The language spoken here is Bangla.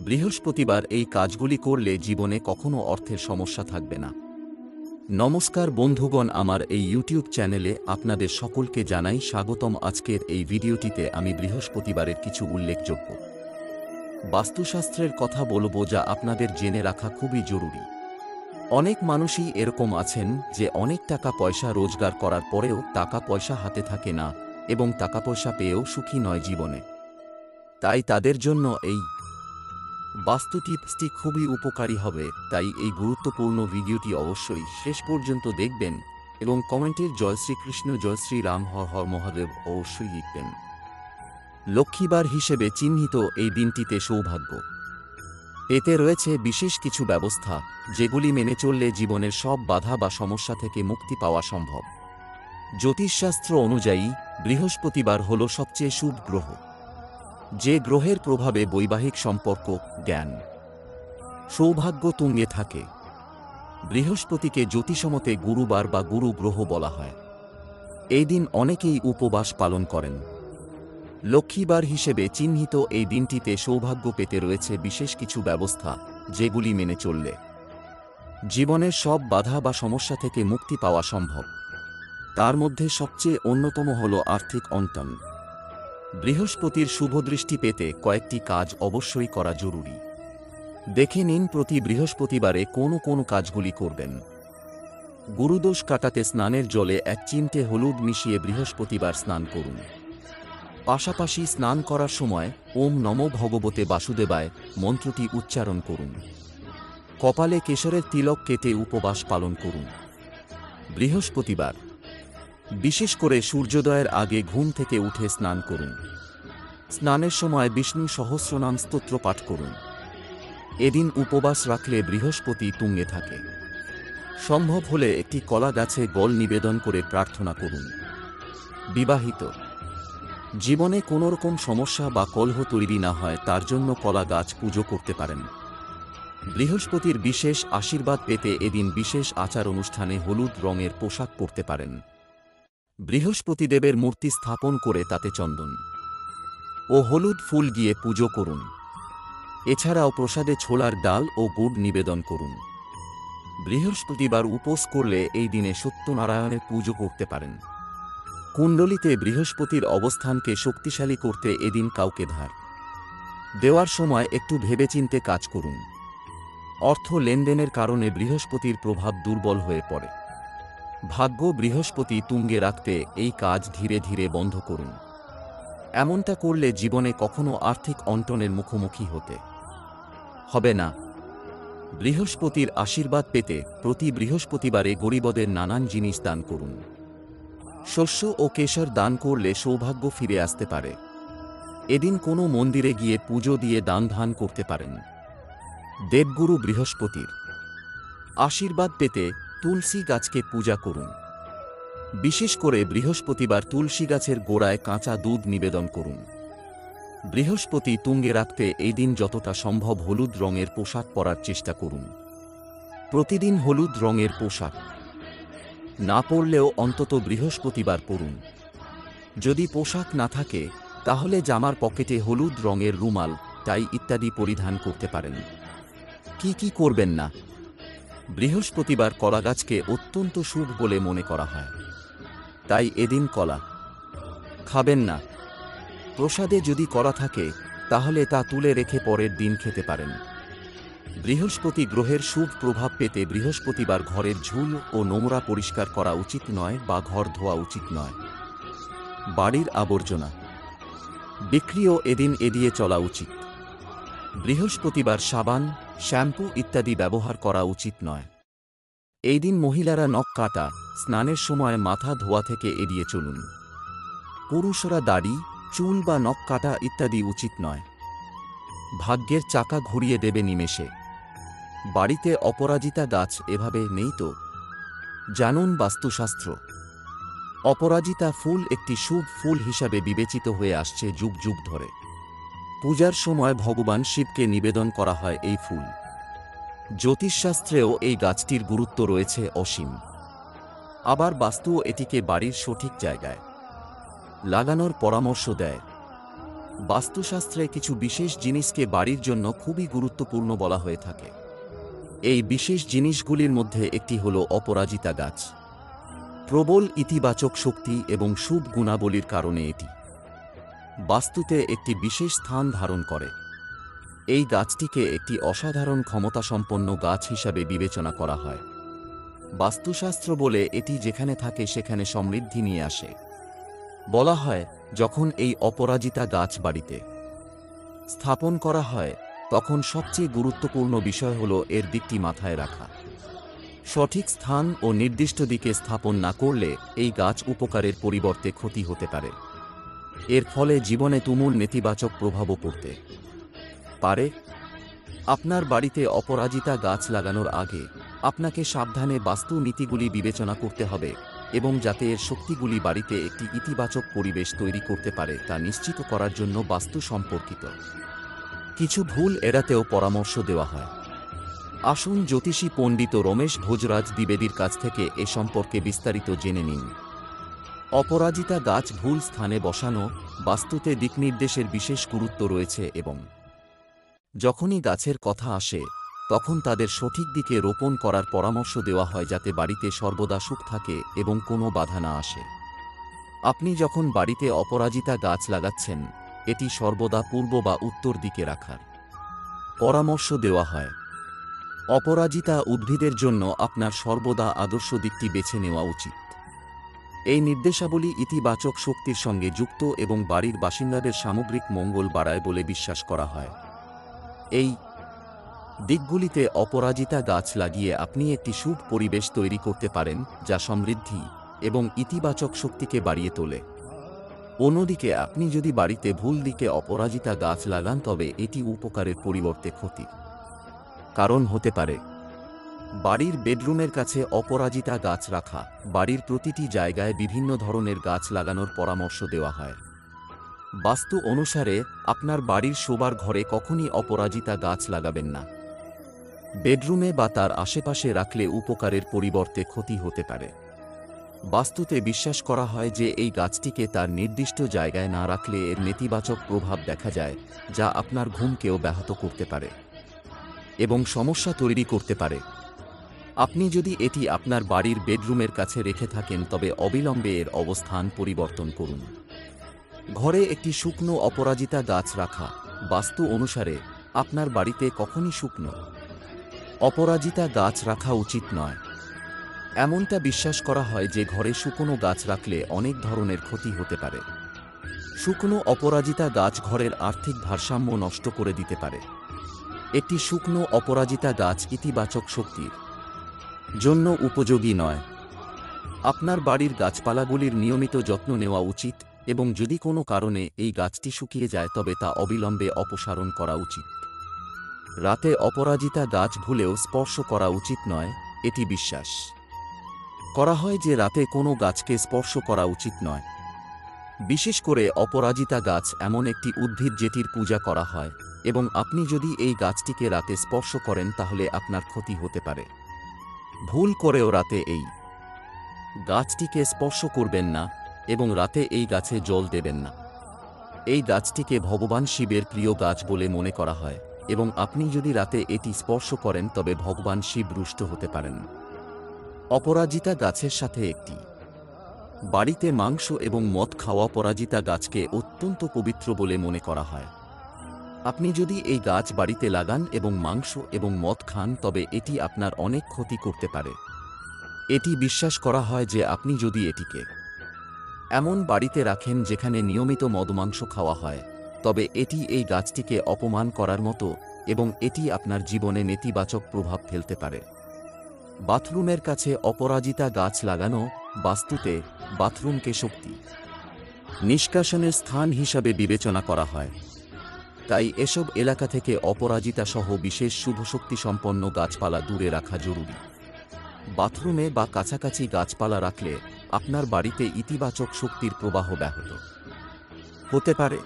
বৃহস্পতিবার এই কাজগুলি করলে জীবনে কখনো অর্থের সমস্যা থাকবে না। নমস্কার বন্ধুগণ, আমার এই ইউটিউব চ্যানেলে আপনাদের সকলকে জানাই স্বাগতম। আজকের এই ভিডিওটিতে আমি বৃহস্পতিবারের কিছু উল্লেখযোগ্য বাস্তুশাস্ত্রের কথা বলবো, যা আপনাদের জেনে রাখা খুবই জরুরি। অনেক মানুষই এরকম আছেন যে অনেক টাকা পয়সা রোজগার করার পরেও টাকা পয়সা হাতে থাকে না এবং টাকা পয়সা পেয়েও সুখী নয় জীবনে। তাই তাদের জন্য এই বাস্তু টিপসটি খুবই উপকারী হবে। তাই এই গুরুত্বপূর্ণ ভিডিওটি অবশ্যই শেষ পর্যন্ত দেখবেন এবং কমেন্টের জয় শ্রীকৃষ্ণ, জয় শ্রীরাম, হর হর মহাদেব অবশ্যই লিখবেন। লক্ষ্মীবার হিসেবে চিহ্নিত এই দিনটিতে সৌভাগ্য এতে রয়েছে বিশেষ কিছু ব্যবস্থা, যেগুলি মেনে চললে জীবনের সব বাধা বা সমস্যা থেকে মুক্তি পাওয়া সম্ভব। জ্যোতিষশাস্ত্র অনুযায়ী বৃহস্পতিবার হল সবচেয়ে শুভ গ্রহ, যে গ্রহের প্রভাবে বৈবাহিক সম্পর্ক, জ্ঞান, সৌভাগ্য তুঙ্গে থাকে। বৃহস্পতিকে জ্যোতিষমতে গুরুবার বা গুরু গ্রহ বলা হয়। এই দিন অনেকেই উপবাস পালন করেন। লক্ষ্মীবার হিসেবে চিহ্নিত এই দিনটিতে সৌভাগ্য পেতে রয়েছে বিশেষ কিছু ব্যবস্থা, যেগুলি মেনে চললে জীবনের সব বাধা বা সমস্যা থেকে মুক্তি পাওয়া সম্ভব। তার মধ্যে সবচেয়ে অন্যতম হল আর্থিক অনটন। বৃহস্পতির শুভদৃষ্টি পেতে কয়েকটি কাজ অবশ্যই করা জরুরি। দেখে নিন প্রতি বৃহস্পতিবারে কোন কোন কাজগুলি করবেন। গুরুদোষ কাটাতে স্নানের জলে এক চিমটে হলুদ মিশিয়ে বৃহস্পতিবার স্নান করুন। পাশাপাশি স্নান করার সময় ওম নমো ভগবতে বাসুদেবায় মন্ত্রটি উচ্চারণ করুন। কপালে কেশরের তিলক কেটে উপবাস পালন করুন। বৃহস্পতিবার বিশেষ করে সূর্যোদয়ের আগে ঘুম থেকে উঠে স্নান করুন। স্নানের সময় বিষ্ণু সহস্রনাম স্তোত্র পাঠ করুন। এদিন উপবাস রাখলে বৃহস্পতি তুঙ্গে থাকে। সম্ভব হলে একটি কলা গাছে জল নিবেদন করে প্রার্থনা করুন। বিবাহিত জীবনে কোনোরকম সমস্যা বা কলহ তৈরি না হয়, তার জন্য কলা গাছ পুজো করতে পারেন। বৃহস্পতির বিশেষ আশীর্বাদ পেতে এদিন বিশেষ আচার অনুষ্ঠানে হলুদ রঙের পোশাক পরতে পারেন। বৃহস্পতিদেবের মূর্তি স্থাপন করে তাতে চন্দন ও হলুদ ফুল দিয়ে পুজো করুন। এছাড়াও প্রসাদে ছোলার ডাল ও গুড় নিবেদন করুন। বৃহস্পতিবার উপোস করলে এই দিনে সত্যনারায়ণের পুজো করতে পারেন। কুণ্ডলিতে বৃহস্পতির অবস্থানকে শক্তিশালী করতে এদিন কাউকে ধার দেওয়ার সময় একটু ভেবেচিন্তে কাজ করুন। অর্থ লেনদেনের কারণে বৃহস্পতির প্রভাব দুর্বল হয়ে পড়ে। ভাগ্য বৃহস্পতি তুঙ্গে রাখতে এই কাজ ধীরে ধীরে বন্ধ করুন। এমনটা করলে জীবনে কখনো আর্থিক অনটনের মুখোমুখি হতে হবে না। বৃহস্পতির আশীর্বাদ পেতে প্রতি বৃহস্পতিবারে গরিবদের নানান জিনিস দান করুন। শস্য ও কেশর দান করলে সৌভাগ্য ফিরে আসতে পারে। এদিন কোনো মন্দিরে গিয়ে পুজো দিয়ে দান ধান করতে পারেন। দেবগুরু বৃহস্পতির আশীর্বাদ পেতে তুলসী গাছকে পূজা করুন। বিশেষ করে বৃহস্পতিবার তুলসী গাছের গোড়ায় কাঁচা দুধ নিবেদন করুন। বৃহস্পতি তুঙ্গে রাখতে এই দিন যতটা সম্ভব হলুদ রঙের পোশাক পরার চেষ্টা করুন। প্রতিদিন হলুদ রঙের পোশাক না পরলেও অন্তত বৃহস্পতিবার পরুন। যদি পোশাক না থাকে তাহলে জামার পকেটে হলুদ রঙের রুমাল, টাই ইত্যাদি পরিধান করতে পারেন। কি করবেন না? বৃহস্পতিবার কলা গাছকে অত্যন্ত শুভ বলে মনে করা হয়, তাই এদিন কলা খাবেন না। প্রসাদে যদি কলা থাকে তাহলে তা তুলে রেখে পরের দিন খেতে পারেন। বৃহস্পতি গ্রহের শুভ প্রভাব পেতে বৃহস্পতিবার ঘরের ঝুল ও নোংরা পরিষ্কার করা উচিত নয় বা ঘর ধোয়া উচিত নয়। বাড়ির আবর্জনা বিক্রিও এদিন এড়িয়ে চলা উচিত। বৃহস্পতিবার সাবান, শ্যাম্পু ইত্যাদি ব্যবহার করা উচিত নয়। এই দিন মহিলারা নখ কাটা, স্নানের সময় মাথা ধোয়া থেকে এড়িয়ে চলুন। পুরুষরা দাড়ি, চুল বা নখ কাটা ইত্যাদি উচিত নয়। ভাগ্যের চাকা ঘুরিয়ে দেবে নিমেষে। বাড়িতে অপরাজিতা গাছ এভাবে নেই তো? জানুন বাস্তুশাস্ত্র। অপরাজিতা ফুল একটি শুভ ফুল হিসাবে বিবেচিত হয়ে আসছে যুগ যুগ ধরে। পূজার সময় ভগবান শিবকে নিবেদন করা হয় এই ফুল। জ্যোতিষশাস্ত্রেও এই গাছটির গুরুত্ব রয়েছে অসীম। আবার বাস্তুও এটিকে বাড়ির সঠিক জায়গায় লাগানোর পরামর্শ দেয়। বাস্তুশাস্ত্রে কিছু বিশেষ জিনিসকে বাড়ির জন্য খুবই গুরুত্বপূর্ণ বলা হয়ে থাকে। এই বিশেষ জিনিসগুলির মধ্যে একটি হল অপরাজিতা গাছ। প্রবল ইতিবাচক শক্তি এবং শুভ গুণাবলীর কারণে এটি বাস্তুতে একটি বিশেষ স্থান ধারণ করে। এই গাছটিকে একটি অসাধারণ ক্ষমতাসম্পন্ন গাছ হিসাবে বিবেচনা করা হয়। বাস্তুশাস্ত্র বলে এটি যেখানে থাকে সেখানে সমৃদ্ধি নিয়ে আসে। বলা হয়, যখন এই অপরাজিতা গাছ বাড়িতে স্থাপন করা হয় তখন সবচেয়ে গুরুত্বপূর্ণ বিষয় হল এর দিকটি মাথায় রাখা। সঠিক স্থান ও নির্দিষ্ট দিকে স্থাপন না করলে এই গাছ উপকারের পরিবর্তে ক্ষতি হতে পারে। এর ফলে জীবনে তুমুল নেতিবাচক প্রভাবও পড়তে পারে। আপনার বাড়িতে অপরাজিতা গাছ লাগানোর আগে আপনাকে সাবধানে বাস্তু নীতিগুলি বিবেচনা করতে হবে এবং যাতে এর শক্তিগুলি বাড়িতে একটি ইতিবাচক পরিবেশ তৈরি করতে পারে তা নিশ্চিত করার জন্য বাস্তু সম্পর্কিত কিছু ভুল এড়াতেও পরামর্শ দেওয়া হয়। আসুন জ্যোতিষী পণ্ডিত রমেশ ভোজরাজ দ্বিবেদীর কাছ থেকে এ সম্পর্কে বিস্তারিত জেনে নিন। অপরাজিতা গাছ ভুল স্থানে বসানো। বাস্তুতে দিকনির্দেশের বিশেষ গুরুত্ব রয়েছে এবং যখনই গাছের কথা আসে তখন তাদের সঠিক দিকে রোপণ করার পরামর্শ দেওয়া হয় যাতে বাড়িতে সর্বদা সুখ থাকে এবং কোনো বাধা না আসে। আপনি যখন বাড়িতে অপরাজিতা গাছ লাগাচ্ছেন এটি সর্বদা পূর্ব বা উত্তর দিকে রাখার পরামর্শ দেওয়া হয়। অপরাজিতা উদ্ভিদের জন্য আপনার সর্বদা আদর্শ দিকটি বেছে নেওয়া উচিত। এই নির্দেশাবলী ইতিবাচক শক্তির সঙ্গে যুক্ত এবং বাড়ির বাসিন্দাদের সামগ্রিক মঙ্গল বাড়ায় বলে বিশ্বাস করা হয়। এই দিকগুলিতে অপরাজিতা গাছ লাগিয়ে আপনি একটি শুভ পরিবেশ তৈরি করতে পারেন যা সমৃদ্ধি এবং ইতিবাচক শক্তিকে বাড়িয়ে তোলে। অন্যদিকে আপনি যদি বাড়িতে ভুল দিকে অপরাজিতা গাছ লাগান তবে এটি উপকারের পরিবর্তে ক্ষতির কারণ হতে পারে। বাড়ির বেডরুমের কাছে অপরাজিতা গাছ রাখা। বাড়ির প্রতিটি জায়গায় বিভিন্ন ধরনের গাছ লাগানোর পরামর্শ দেওয়া হয়। বাস্তু অনুসারে আপনার বাড়ির শোবার ঘরে কখনই অপরাজিতা গাছ লাগাবেন না। বেডরুমে বা তার আশেপাশে রাখলে উপকারের পরিবর্তে ক্ষতি হতে পারে। বাস্তুতে বিশ্বাস করা হয় যে এই গাছটিকে তার নির্দিষ্ট জায়গায় না রাখলে এর নেতিবাচক প্রভাব দেখা যায়, যা আপনার ঘুমকেও ব্যাহত করতে পারে এবং সমস্যা তৈরি করতে পারে। আপনি যদি এটি আপনার বাড়ির বেডরুমের কাছে রেখে থাকেন তবে অবিলম্বে এর অবস্থান পরিবর্তন করুন। ঘরে একটি শুকনো অপরাজিতা গাছ রাখা। বাস্তু অনুসারে আপনার বাড়িতে কখনই শুকনো অপরাজিতা গাছ রাখা উচিত নয়। এমনটা বিশ্বাস করা হয় যে ঘরে শুকনো গাছ রাখলে অনেক ধরনের ক্ষতি হতে পারে। শুকনো অপরাজিতা গাছ ঘরের আর্থিক ভারসাম্য নষ্ট করে দিতে পারে। একটি শুকনো অপরাজিতা গাছ ইতিবাচক শক্তির জন্য উপযোগী নয়। আপনার বাড়ির গাছপালাগুলির নিয়মিত যত্ন নেওয়া উচিত এবং যদি কোনো কারণে এই গাছটি শুকিয়ে যায় তবে তা অবিলম্বে অপসারণ করা উচিত। রাতে অপরাজিতা গাছ ভুলেও স্পর্শ করা উচিত নয়। এটি বিশ্বাস করা হয় যে রাতে কোনো গাছকে স্পর্শ করা উচিত নয়। বিশেষ করে অপরাজিতা গাছ এমন একটি উদ্ভিদ যেটির পূজা করা হয় এবং আপনি যদি এই গাছটিকে রাতে স্পর্শ করেন তাহলে আপনার ক্ষতি হতে পারে। ভুল করেও রাতে এই গাছটিকে স্পর্শ করবেন না এবং রাতে এই গাছে জল দেবেন না। এই গাছটিকে ভগবান শিবের প্রিয় গাছ বলে মনে করা হয় এবং আপনি যদি রাতে এটি স্পর্শ করেন তবে ভগবান শিব রুষ্ট হতে পারেন। অপরাজিতা গাছের সাথে একটি বাড়িতে মাংস এবং মদ খাওয়া অপরাজিতা গাছকে অত্যন্ত পবিত্র বলে মনে করা হয়। আপনি যদি এই গাছ বাড়িতে লাগান এবং মাংস এবং মদ খান তবে এটি আপনার অনেক ক্ষতি করতে পারে। এটি বিশ্বাস করা হয় যে আপনি যদি এটিকে এমন বাড়িতে রাখেন যেখানে নিয়মিত মদমাংস খাওয়া হয় তবে এটি এই গাছটিকে অপমান করার মতো এবং এটি আপনার জীবনে নেতিবাচক প্রভাব ফেলতে পারে। বাথরুমের কাছে অপরাজিতা গাছ লাগানো। বাস্তুতে বাথরুমকে শক্তি নিষ্কাশনের স্থান হিসাবে বিবেচনা করা হয়, তাই এসব এলাকা থেকে অপরাজিতা সহ বিশেষ শুভশক্তিসম্পন্ন গাছপালা দূরে রাখা জরুরি। বাথরুমে বা কাছাকাছি গাছপালা রাখলে আপনার বাড়িতে ইতিবাচক শক্তির প্রবাহ ব্যাহত হতে পারে।